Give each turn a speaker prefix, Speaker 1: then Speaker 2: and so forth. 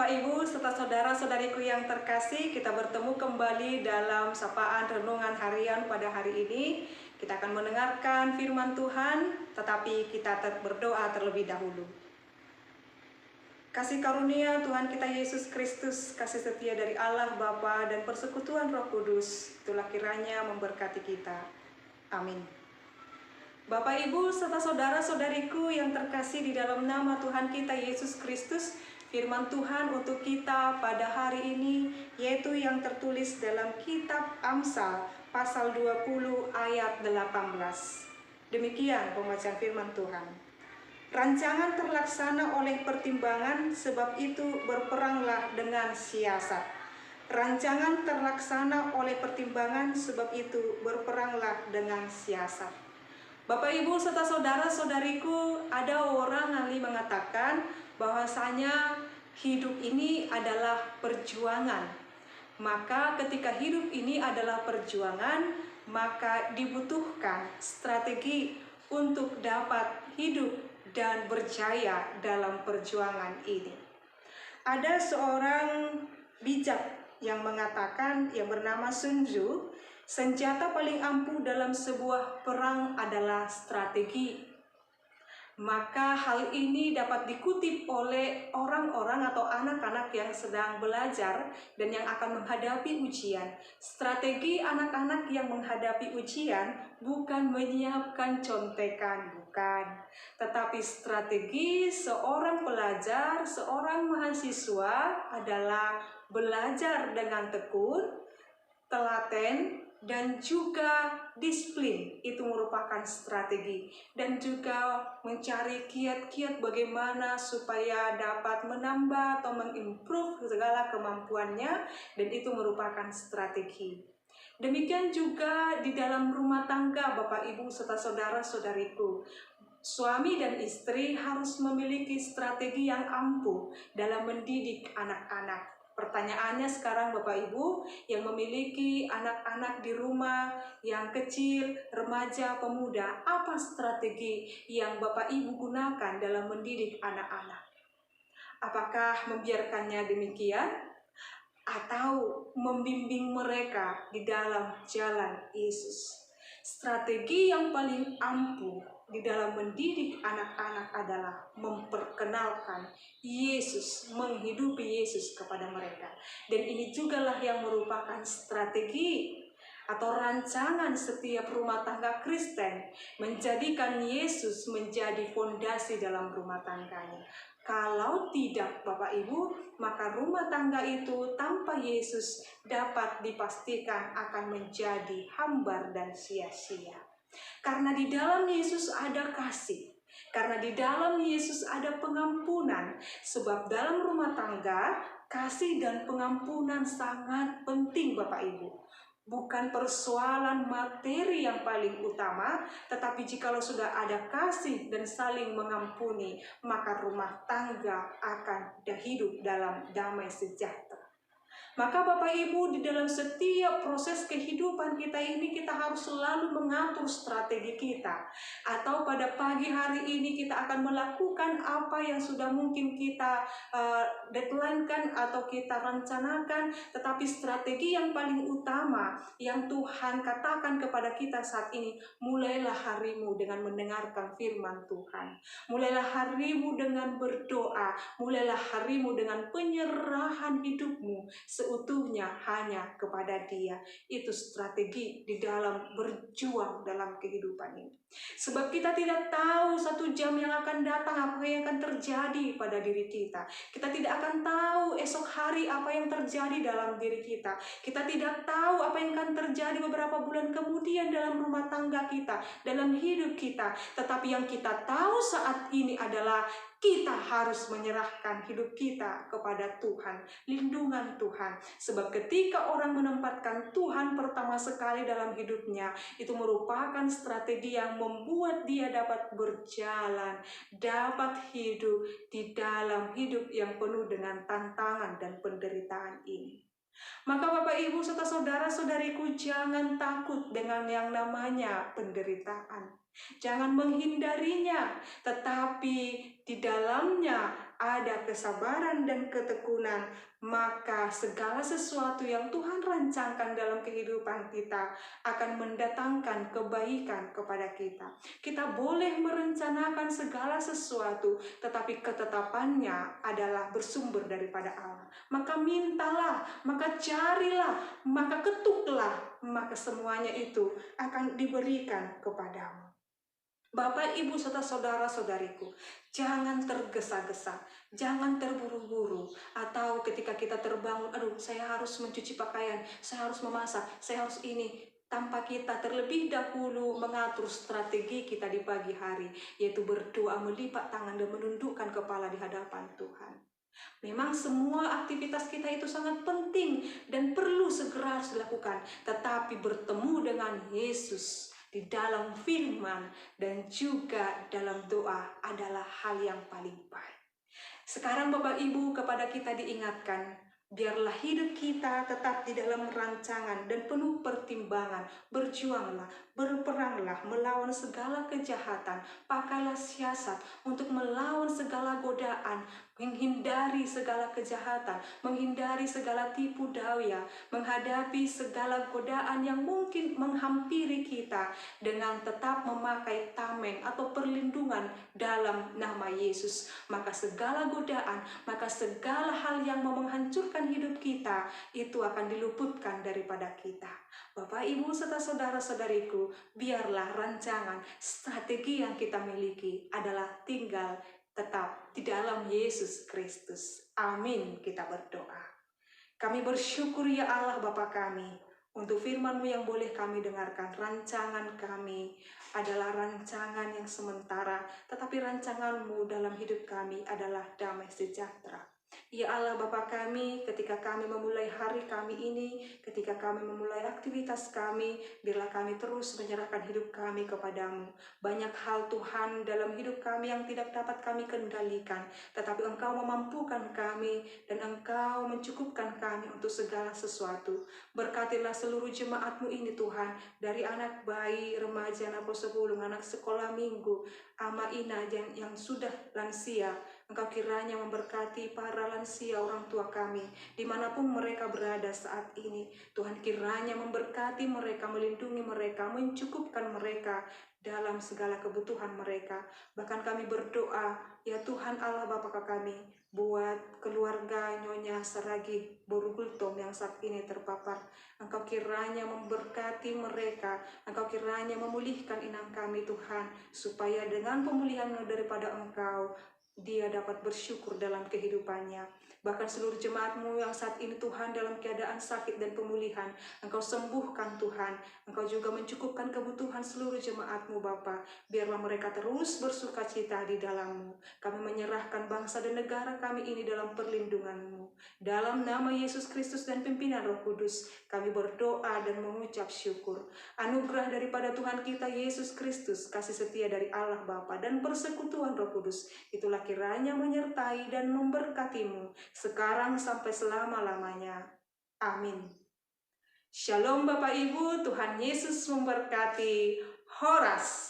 Speaker 1: Bapak Ibu serta saudara-saudariku yang terkasih, kita bertemu kembali dalam sapaan renungan harian pada hari ini. Kita akan mendengarkan firman Tuhan, tetapi kita berdoa terlebih dahulu. Kasih karunia Tuhan kita Yesus Kristus, kasih setia dari Allah Bapa dan persekutuan Roh Kudus, itulah kiranya memberkati kita. Amin. Bapak Ibu serta saudara-saudariku yang terkasih di dalam nama Tuhan kita Yesus Kristus, firman Tuhan untuk kita pada hari ini yaitu yang tertulis dalam kitab Amsal pasal 20 ayat 18. Demikian pembacaan firman Tuhan. Rancangan terlaksana oleh pertimbangan, sebab itu berperanglah dengan siasat. Rancangan terlaksana oleh pertimbangan, sebab itu berperanglah dengan siasat. Bapak Ibu serta saudara-saudariku, ada orang ahli mengatakan bahwasanya hidup ini adalah perjuangan. Maka ketika hidup ini adalah perjuangan, maka dibutuhkan strategi untuk dapat hidup dan berjaya dalam perjuangan ini. Ada seorang bijak yang mengatakan, yang bernama Sun Tzu, senjata paling ampuh dalam sebuah perang adalah strategi. Maka hal ini dapat dikutip oleh orang-orang atau anak-anak yang sedang belajar dan yang akan menghadapi ujian. Strategi anak-anak yang menghadapi ujian bukan menyiapkan contekan, bukan. Tetapi strategi seorang pelajar, seorang mahasiswa adalah belajar dengan tekun, telaten, dan juga disiplin. Itu merupakan strategi. Dan juga mencari kiat-kiat bagaimana supaya dapat menambah atau mengimprove segala kemampuannya, dan itu merupakan strategi. Demikian juga di dalam rumah tangga Bapak Ibu serta saudara-saudariku. Suami dan istri harus memiliki strategi yang ampuh dalam mendidik anak-anak. Pertanyaannya sekarang Bapak Ibu yang memiliki anak-anak di rumah yang kecil, remaja, pemuda, apa strategi yang Bapak Ibu gunakan dalam mendidik anak-anak? Apakah membiarkannya demikian? Atau membimbing mereka di dalam jalan Yesus? Strategi yang paling ampuh di dalam mendidik anak-anak adalah memperkenalkan Yesus, menghidupi Yesus kepada mereka. Dan ini jugalah yang merupakan strategi atau rancangan setiap rumah tangga Kristen, menjadikan Yesus menjadi fondasi dalam rumah tangganya. Kalau tidak Bapak Ibu, maka rumah tangga itu tanpa Yesus dapat dipastikan akan menjadi hambar dan sia-sia. Karena di dalam Yesus ada kasih, karena di dalam Yesus ada pengampunan. Sebab dalam rumah tangga, kasih dan pengampunan sangat penting Bapak Ibu. Bukan persoalan materi yang paling utama, tetapi jikalau sudah ada kasih dan saling mengampuni, maka rumah tangga akan hidup dalam damai sejahtera. Maka Bapak Ibu, di dalam setiap proses kehidupan kita ini, kita harus selalu mengatur strategi kita. Atau pada pagi hari ini kita akan melakukan apa yang sudah mungkin kita deadline-kan atau kita rencanakan. Tetapi strategi yang paling utama yang Tuhan katakan kepada kita saat ini, mulailah harimu dengan mendengarkan firman Tuhan. Mulailah harimu dengan berdoa. Mulailah harimu dengan penyerahan hidupmu seutuhnya hanya kepada Dia. Itu strategi di dalam berjuang dalam kehidupan ini. Sebab kita tidak tahu satu jam yang akan datang apa yang akan terjadi pada diri kita. Kita tidak akan tahu esok hari apa yang terjadi dalam diri kita. Kita tidak tahu apa yang akan terjadi beberapa bulan kemudian dalam rumah tangga kita, dalam hidup kita. Tetapi yang kita tahu saat ini adalah kita harus menyerahkan hidup kita kepada Tuhan, lindungan Tuhan. Sebab ketika orang menempatkan Tuhan pertama sekali dalam hidupnya, itu merupakan strategi yang membuat dia dapat berjalan, dapat hidup di dalam hidup yang penuh dengan tantangan dan penderitaan ini. Maka Bapak Ibu serta saudara-saudariku, jangan takut dengan yang namanya penderitaan. Jangan menghindarinya, tetapi di dalamnya ada kesabaran dan ketekunan, maka segala sesuatu yang Tuhan rancangkan dalam kehidupan kita akan mendatangkan kebaikan kepada kita. Kita boleh merencanakan segala sesuatu, tetapi ketetapannya adalah bersumber daripada Allah. Maka mintalah, maka carilah, maka ketuklah, maka semuanya itu akan diberikan kepadamu. Bapak, Ibu, serta saudara-saudariku, jangan tergesa-gesa, jangan terburu-buru, atau ketika kita terbangun, aduh saya harus mencuci pakaian, saya harus memasak, saya harus ini, tanpa kita terlebih dahulu mengatur strategi kita di pagi hari, yaitu berdoa, melipat tangan, dan menundukkan kepala di hadapan Tuhan. Memang semua aktivitas kita itu sangat penting dan perlu segera harus dilakukan, tetapi bertemu dengan Yesus di dalam firman dan juga dalam doa adalah hal yang paling baik. Sekarang Bapak Ibu, kepada kita diingatkan, biarlah hidup kita tetap di dalam rancangan dan penuh pertimbangan. Berjuanglah, berperanglah melawan segala kejahatan, pakailah siasat untuk melawan segala godaan, menghindari segala kejahatan, menghindari segala tipu daya, menghadapi segala godaan yang mungkin menghampiri kita dengan tetap memakai tameng atau perlindungan dalam nama Yesus. Maka segala godaan, maka segala hal yang mau menghancurkan hidup kita itu akan diluputkan daripada kita. Bapak, Ibu, serta saudara-saudariku, biarlah rancangan, strategi yang kita miliki adalah tinggal tetap di dalam Yesus Kristus. Amin, kita berdoa. Kami bersyukur ya Allah Bapa kami, untuk firman-Mu yang boleh kami dengarkan. Rancangan kami adalah rancangan yang sementara, tetapi rancangan-Mu dalam hidup kami adalah damai sejahtera. Ya Allah Bapa kami, ketika kami memulai hari kami ini, ketika kami memulai aktivitas kami, biarlah kami terus menyerahkan hidup kami kepadamu. Banyak hal Tuhan dalam hidup kami yang tidak dapat kami kendalikan, tetapi Engkau memampukan kami dan Engkau mencukupkan kami untuk segala sesuatu. Berkatilah seluruh jemaat-Mu ini Tuhan, dari anak bayi, remaja, anak sepuluh, anak sekolah minggu, ama ina yang sudah lansia. Engkau kiranya memberkati para lansia orang tua kami, dimanapun mereka berada saat ini. Tuhan kiranya memberkati mereka, melindungi mereka, mencukupkan mereka dalam segala kebutuhan mereka. Bahkan kami berdoa, ya Tuhan Allah Bapa kami, buat keluarga Nyonya Saragi Borugultom yang saat ini terpapar. Engkau kiranya memberkati mereka, Engkau kiranya memulihkan inang kami Tuhan, supaya dengan pemulihan daripada Engkau, dia dapat bersyukur dalam kehidupannya. Bahkan seluruh jemaat-Mu yang saat ini Tuhan dalam keadaan sakit dan pemulihan, Engkau sembuhkan Tuhan. Engkau juga mencukupkan kebutuhan seluruh jemaat-Mu Bapa. Biarlah mereka terus bersuka cita di dalam-Mu. Kami menyerahkan bangsa dan negara kami ini dalam perlindungan-Mu. Dalam nama Yesus Kristus dan pimpinan Roh Kudus, kami berdoa dan mengucap syukur. Anugerah daripada Tuhan kita Yesus Kristus, kasih setia dari Allah Bapa dan persekutuan Roh Kudus, itulah kiranya menyertai dan memberkatimu sekarang sampai selama-lamanya. Amin. Shalom Bapak Ibu, Tuhan Yesus memberkati. Horas.